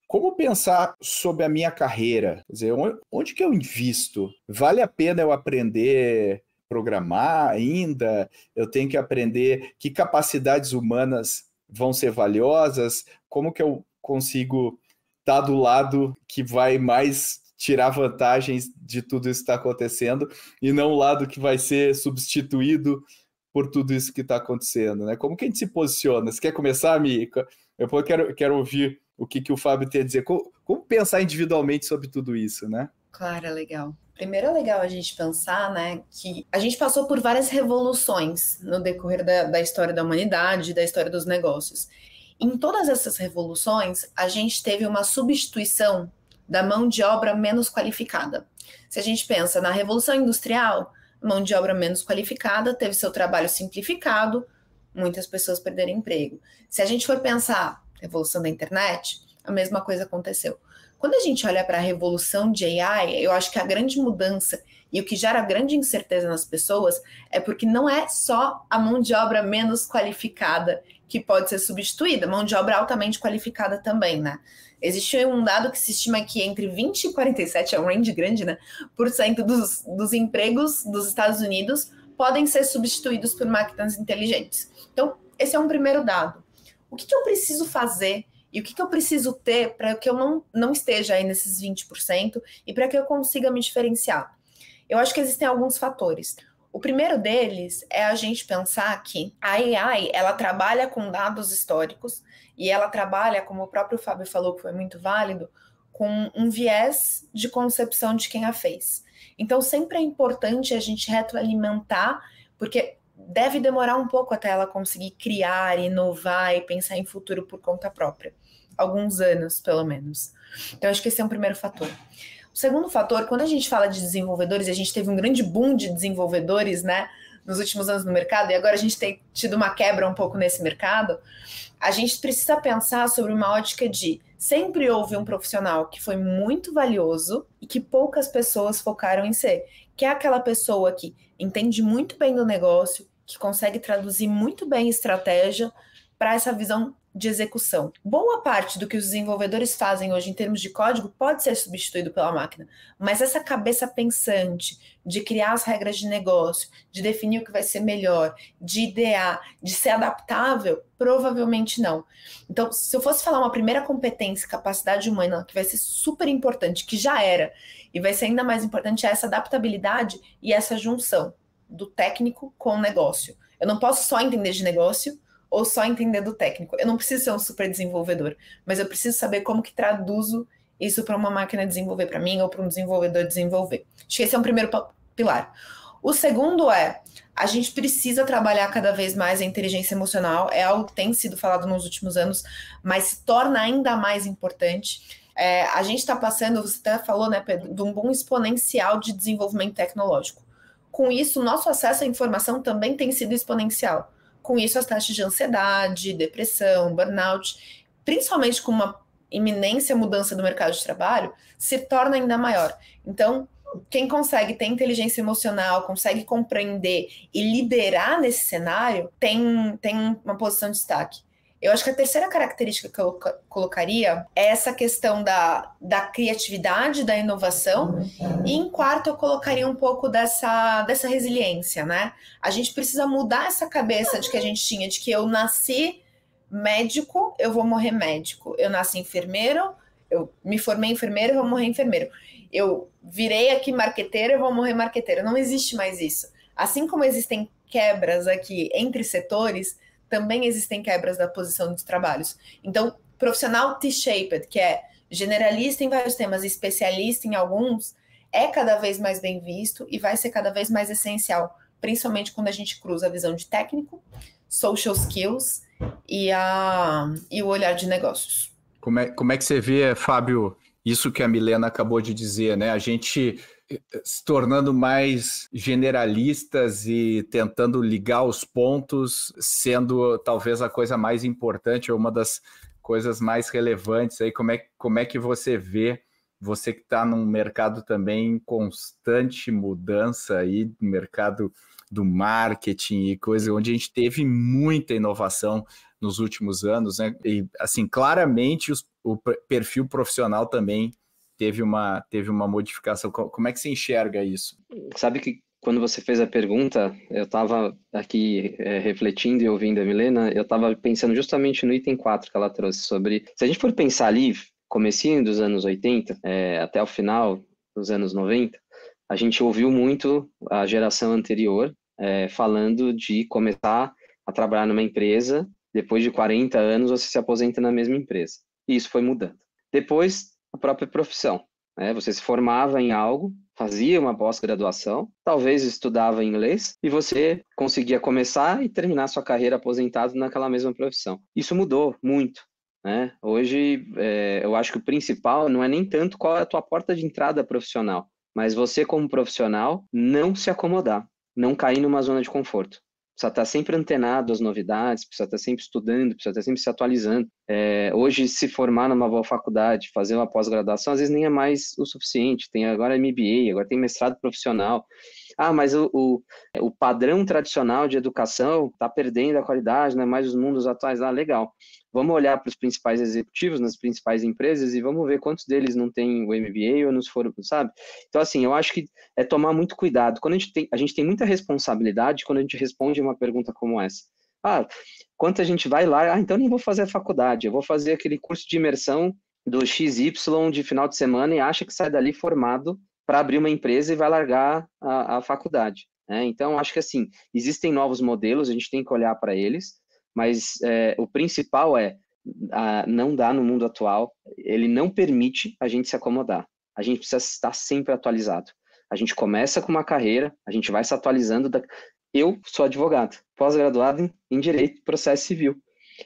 como pensar sobre a minha carreira? Quer dizer, onde que eu invisto? Vale a pena eu aprender a programar ainda? Eu tenho que aprender que capacidades humanas vão ser valiosas? Como que eu consigo estar do lado que vai mais tirar vantagens de tudo isso que está acontecendo e não o lado que vai ser substituído por tudo isso que está acontecendo, né? Como que a gente se posiciona? Você quer começar, Mica? Depois eu quero ouvir o que o Fábio tem a dizer. Como pensar individualmente sobre tudo isso, né? Claro, é legal. Primeiro é legal a gente pensar, né, que a gente passou por várias revoluções no decorrer da história da humanidade, da história dos negócios. Em todas essas revoluções, a gente teve uma substituição da mão de obra menos qualificada. Se a gente pensa na Revolução Industrial, mão de obra menos qualificada teve seu trabalho simplificado, muitas pessoas perderam emprego. Se a gente for pensar Revolução da internet, a mesma coisa aconteceu. Quando a gente olha para a revolução de AI, eu acho que a grande mudança e o que gera grande incerteza nas pessoas é porque não é só a mão de obra menos qualificada que pode ser substituída, mão de obra altamente qualificada também, né? Existe um dado que se estima que entre 20 e 47, é um range grande, né, % dos empregos dos Estados Unidos podem ser substituídos por máquinas inteligentes. Então, esse é um primeiro dado. O que eu preciso fazer e o que eu preciso ter para que eu não esteja aí nesses 20% e para que eu consiga me diferenciar? Eu acho que existem alguns fatores. O primeiro deles é a gente pensar que a AI, ela trabalha com dados históricos e ela trabalha, como o próprio Fábio falou, que foi muito válido, com um viés de concepção de quem a fez. Então, sempre é importante a gente retroalimentar, porque deve demorar um pouco até ela conseguir criar, inovar e pensar em futuro por conta própria. Alguns anos, pelo menos. Então, acho que esse é um primeiro fator. O segundo fator, quando a gente fala de desenvolvedores, a gente teve um grande boom de desenvolvedores, né, nos últimos anos no mercado, e agora a gente tem tido uma quebra um pouco nesse mercado, a gente precisa pensar sobre uma ótica de sempre houve um profissional que foi muito valioso e que poucas pessoas focaram em ser, que é aquela pessoa que entende muito bem do negócio, que consegue traduzir muito bem estratégia para essa visão de execução. Boa parte do que os desenvolvedores fazem hoje em termos de código pode ser substituído pela máquina, mas essa cabeça pensante de criar as regras de negócio, de definir o que vai ser melhor, de idear, de ser adaptável, provavelmente não. Então, se eu fosse falar uma primeira competência, capacidade humana, que vai ser super importante, que já era, e vai ser ainda mais importante, é essa adaptabilidade e essa junção do técnico com o negócio. Eu não posso só entender de negócio ou só entender do técnico. Eu não preciso ser um super desenvolvedor, mas eu preciso saber como que traduzo isso para uma máquina desenvolver para mim ou para um desenvolvedor desenvolver. Acho que esse é um primeiro pilar. O segundo é, a gente precisa trabalhar cada vez mais a inteligência emocional, é algo que tem sido falado nos últimos anos, mas se torna ainda mais importante. A gente está passando, você até falou, né, Pedro, de um boom exponencial de desenvolvimento tecnológico. Com isso, o nosso acesso à informação também tem sido exponencial. Com isso, as taxas de ansiedade, depressão, burnout, principalmente com uma iminência mudança do mercado de trabalho, se torna ainda maior. Então, quem consegue ter inteligência emocional, consegue compreender e liderar nesse cenário, tem uma posição de destaque. Eu acho que a terceira característica que eu colocaria é essa questão da criatividade, da inovação, e em quarto eu colocaria um pouco dessa resiliência, né? A gente precisa mudar essa cabeça de que a gente tinha, de que eu nasci médico, eu vou morrer médico. Eu nasci enfermeiro, eu me formei enfermeiro, eu vou morrer enfermeiro. Eu virei aqui marqueteiro, eu vou morrer marqueteiro. Não existe mais isso. Assim como existem quebras aqui entre setores, também existem quebras da posição dos trabalhos. Então, profissional T-shaped, que é generalista em vários temas e especialista em alguns, é cada vez mais bem visto e vai ser cada vez mais essencial, principalmente quando a gente cruza a visão de técnico, social skills e o olhar de negócios. Como é que você vê, Fábio, isso que a Milena acabou de dizer, né? A gente se tornando mais generalistas e tentando ligar os pontos, sendo talvez a coisa mais importante ou uma das coisas mais relevantes aí. Como é que você vê, você que está num mercado também em constante mudança aí, no mercado do marketing e coisa, onde a gente teve muita inovação nos últimos anos, né? E assim, claramente o perfil profissional também teve uma modificação. Como é que você enxerga isso? Sabe que quando você fez a pergunta, eu estava aqui refletindo e ouvindo a Milena, eu estava pensando justamente no item 4 que ela trouxe sobre... Se a gente for pensar ali, comecinho dos anos 80, até o final dos anos 90, a gente ouviu muito a geração anterior falando de começar a trabalhar numa empresa, depois de 40 anos você se aposenta na mesma empresa. E isso foi mudando. Depois, a própria profissão. Você se formava em algo, fazia uma pós-graduação, talvez estudava inglês, e você conseguia começar e terminar sua carreira aposentado naquela mesma profissão. Isso mudou muito. Hoje, eu acho que o principal não é nem tanto qual é a tua porta de entrada profissional, mas você, como profissional, não se acomodar, não cair numa zona de conforto. Precisa estar sempre antenado às novidades, precisa estar sempre estudando, precisa estar sempre se atualizando. Hoje, se formar numa boa faculdade, fazer uma pós-graduação, às vezes nem é mais o suficiente. Tem agora MBA, agora tem mestrado profissional. mas o padrão tradicional de educação está perdendo a qualidade, não é mais os mundos atuais. Legal. Vamos olhar para os principais executivos nas principais empresas e vamos ver quantos deles não têm o MBA ou nos foram, sabe? Então, assim, eu acho que é tomar muito cuidado. Quando a gente tem muita responsabilidade quando a gente responde uma pergunta como essa. Quanto a gente vai lá, então nem vou fazer a faculdade, eu vou fazer aquele curso de imersão do XY de final de semana e acha que sai dali formado para abrir uma empresa e vai largar a faculdade. Né? Então, acho que assim, existem novos modelos, a gente tem que olhar para eles, mas o principal não dá no mundo atual, ele não permite a gente se acomodar. A gente precisa estar sempre atualizado. A gente começa com uma carreira, a gente vai se atualizando. Eu sou advogado, pós-graduado em Direito e Processo Civil.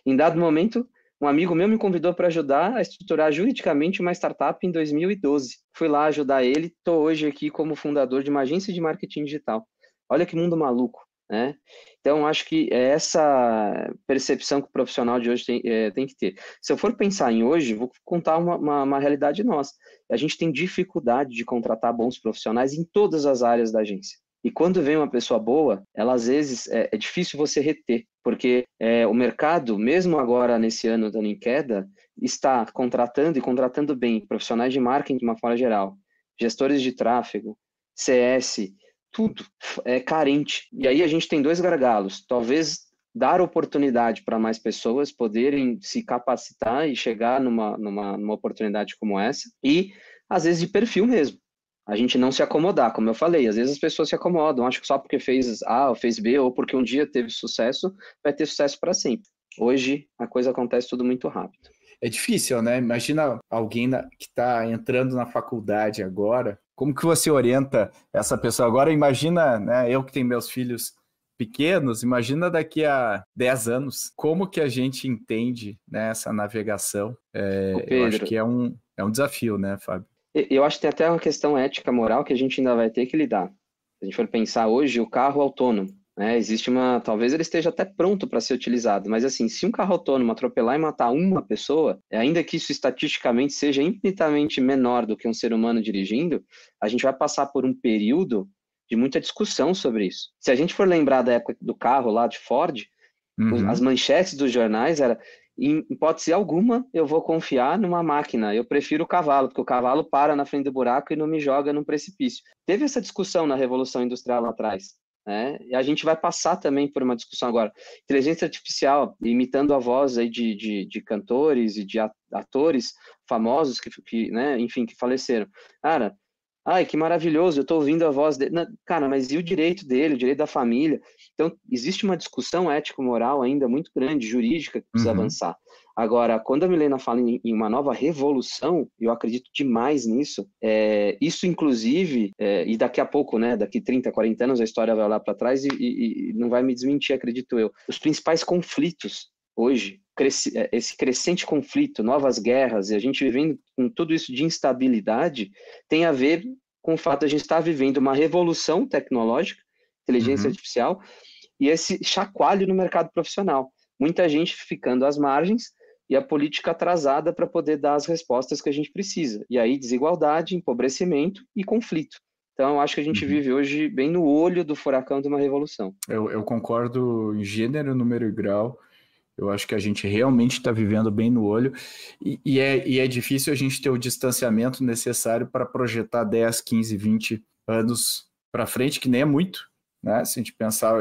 Em dado momento, um amigo meu me convidou para ajudar a estruturar juridicamente uma startup em 2012. Fui lá ajudar ele, estou hoje aqui como fundador de uma agência de marketing digital. Olha que mundo maluco, né? Então, acho que é essa percepção que o profissional de hoje tem que ter. Se eu for pensar em hoje, vou contar uma realidade nossa. A gente tem dificuldade de contratar bons profissionais em todas as áreas da agência. E quando vem uma pessoa boa, ela às vezes é difícil você reter, porque o mercado, mesmo agora nesse ano dando em queda, está contratando e contratando bem profissionais de marketing de uma forma geral, gestores de tráfego, CS, tudo é carente. E aí a gente tem dois gargalos, talvez dar oportunidade para mais pessoas poderem se capacitar e chegar numa oportunidade como essa, e às vezes de perfil mesmo. A gente não se acomodar, como eu falei, às vezes as pessoas se acomodam, acho que só porque fez A ou fez B, ou porque um dia teve sucesso, vai ter sucesso para sempre. Hoje, a coisa acontece tudo muito rápido. É difícil, né? Imagina alguém que está entrando na faculdade agora, como que você orienta essa pessoa? Agora imagina, né, eu que tenho meus filhos pequenos, imagina daqui a 10 anos, como que a gente entende, né, essa navegação? Eu acho que é um desafio, né, Fábio? Eu acho que tem até uma questão ética, moral, que a gente ainda vai ter que lidar. Se a gente for pensar hoje, o carro autônomo, né? Talvez ele esteja até pronto para ser utilizado, mas assim, se um carro autônomo atropelar e matar uma pessoa, ainda que isso estatisticamente seja infinitamente menor do que um ser humano dirigindo, a gente vai passar por um período de muita discussão sobre isso. Se a gente for lembrar da época do carro lá de Ford, as manchetes dos jornais eram: em hipótese alguma, eu vou confiar numa máquina. Eu prefiro o cavalo, porque o cavalo para na frente do buraco e não me joga num precipício. Teve essa discussão na Revolução Industrial lá atrás, né? E a gente vai passar também por uma discussão agora. Inteligência artificial, imitando a voz aí de cantores e de atores famosos né, enfim, que faleceram. Cara, ai, que maravilhoso, eu estou ouvindo a voz dele. Cara, mas e o direito dele, o direito da família? Então, existe uma discussão ético-moral ainda muito grande, jurídica, que precisa avançar. Agora, quando a Milena fala em uma nova revolução, eu acredito demais nisso. Isso, inclusive, e daqui a pouco, né, daqui 30, 40 anos, a história vai lá para trás e não vai me desmentir, acredito eu. Os principais conflitos hoje, esse crescente conflito, novas guerras, e a gente vivendo com tudo isso de instabilidade, tem a ver com o fato de a gente estar vivendo uma revolução tecnológica, inteligência artificial, e esse chacoalho no mercado profissional. Muita gente ficando às margens e a política atrasada para poder dar as respostas que a gente precisa. E aí desigualdade, empobrecimento e conflito. Então, eu acho que a gente vive hoje bem no olho do furacão de uma revolução. Eu concordo em gênero, número e grau. Eu acho que a gente realmente está vivendo bem no olho e é difícil a gente ter o distanciamento necessário para projetar 10, 15, 20 anos para frente, que nem é muito, né? Se a gente pensar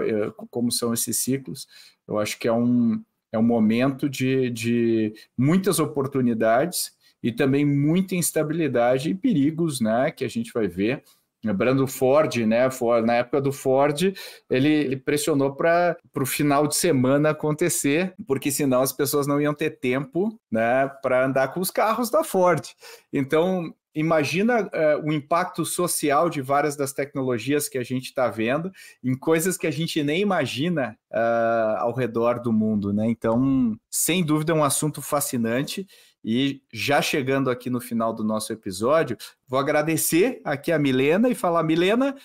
como são esses ciclos, eu acho que é um momento de muitas oportunidades e também muita instabilidade e perigos, né, que a gente vai ver. Lembrando o Ford, né? Na época do Ford, ele pressionou para o final de semana acontecer, porque senão as pessoas não iam ter tempo, né, para andar com os carros da Ford. Então, imagina o impacto social de várias das tecnologias que a gente está vendo em coisas que a gente nem imagina ao redor do mundo, né? Então, sem dúvida, é um assunto fascinante. E já chegando aqui no final do nosso episódio, vou agradecer aqui a Milena e falar, Milena,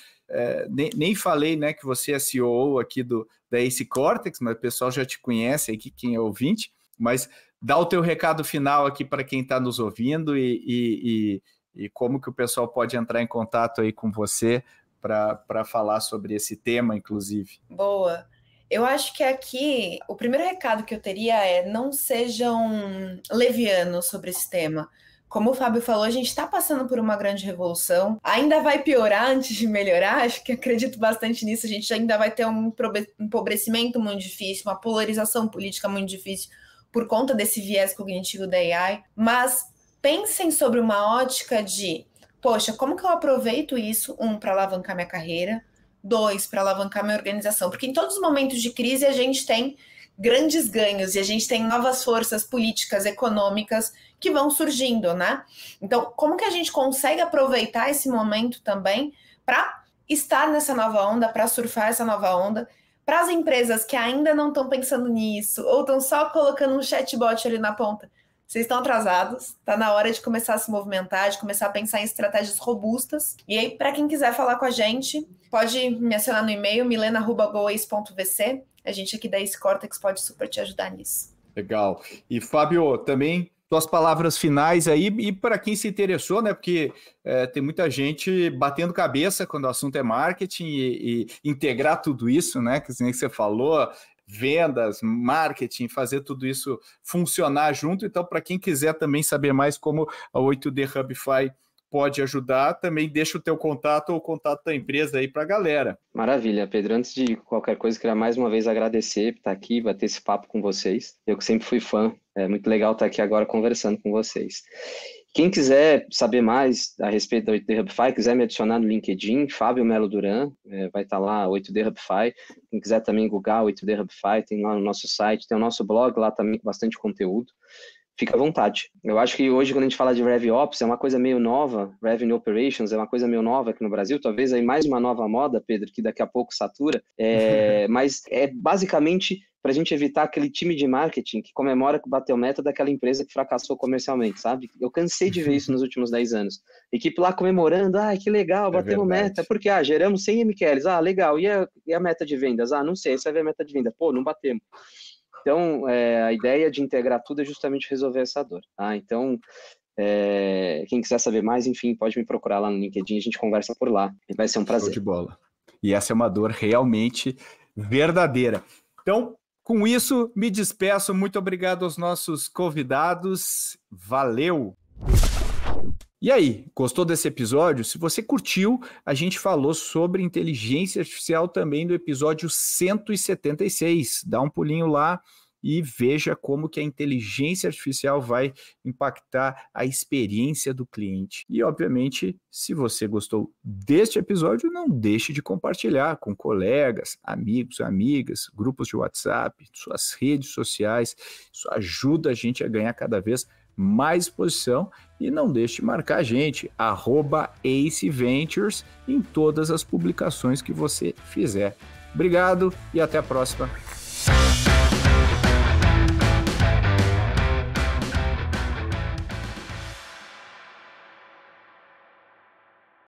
nem falei, né, que você é CEO aqui da Ace Cortex, mas o pessoal já te conhece aqui, quem é ouvinte, mas dá o teu recado final aqui para quem está nos ouvindo e como que o pessoal pode entrar em contato aí com você para falar sobre esse tema, inclusive. Boa. Eu acho que aqui o primeiro recado que eu teria é: não sejam levianos sobre esse tema. Como o Fábio falou, a gente está passando por uma grande revolução. Ainda vai piorar antes de melhorar, acho que acredito bastante nisso. A gente ainda vai ter um empobrecimento muito difícil, uma polarização política muito difícil por conta desse viés cognitivo da AI. Mas pensem sobre uma ótica de, poxa, como que eu aproveito isso, para alavancar minha carreira, 2, para alavancar minha organização? Porque em todos os momentos de crise a gente tem grandes ganhos e a gente tem novas forças políticas, econômicas que vão surgindo, né? Então, como que a gente consegue aproveitar esse momento também para estar nessa nova onda, para surfar essa nova onda? Para as empresas que ainda não estão pensando nisso ou estão só colocando um chatbot ali na ponta, vocês estão atrasados, está na hora de começar a se movimentar, de começar a pensar em estratégias robustas. E aí, para quem quiser falar com a gente, pode me acionar no e-mail milena@goace.vc. A gente aqui da Ace Cortex pode super te ajudar nisso. Legal. E Fábio, também suas palavras finais aí, e para quem se interessou, né? Porque tem muita gente batendo cabeça quando o assunto é marketing e integrar tudo isso, né? Que nem você falou, vendas, marketing, fazer tudo isso funcionar junto. Então, para quem quiser também saber mais como a 8D Hubify pode ajudar, também deixa o teu contato ou o contato da empresa aí para a galera. Maravilha, Pedro. Antes de qualquer coisa, queria mais uma vez agradecer por estar aqui, bater esse papo com vocês. Eu que sempre fui fã, é muito legal estar aqui agora conversando com vocês. Quem quiser saber mais a respeito da 8D Hubify, quiser me adicionar no LinkedIn, Fábio Melo Duran, vai estar lá, 8D Hubify. Quem quiser também googar 8D Hubify, tem lá no nosso site, tem o nosso blog lá também com bastante conteúdo. Fica à vontade. Eu acho que hoje, quando a gente fala de RevOps, é uma coisa meio nova, Revenue Operations é uma coisa meio nova aqui no Brasil, talvez aí mais uma nova moda, Pedro, que daqui a pouco satura, mas é basicamente para a gente evitar aquele time de marketing que comemora que bateu meta daquela empresa que fracassou comercialmente, sabe? Eu cansei de ver isso nos últimos 10 anos. Equipe lá comemorando, que legal, batemos meta, porque geramos 100 MQLs, legal, e a meta de vendas? Não sei, você vai ver a meta de venda, não batemos. Então, a ideia de integrar tudo é justamente resolver essa dor. Então, quem quiser saber mais, enfim, pode me procurar lá no LinkedIn, a gente conversa por lá. Vai ser um prazer. Show de bola. E essa é uma dor realmente verdadeira. Então, com isso, me despeço. Muito obrigado aos nossos convidados. Valeu! E aí, gostou desse episódio? Se você curtiu, a gente falou sobre inteligência artificial também no episódio 176. Dá um pulinho lá e veja como que a inteligência artificial vai impactar a experiência do cliente. E, obviamente, se você gostou deste episódio, não deixe de compartilhar com colegas, amigos, amigas, grupos de WhatsApp, suas redes sociais. Isso ajuda a gente a ganhar cada vez mais exposição. E não deixe de marcar a gente, @Ace Ventures, em todas as publicações que você fizer. Obrigado e até a próxima.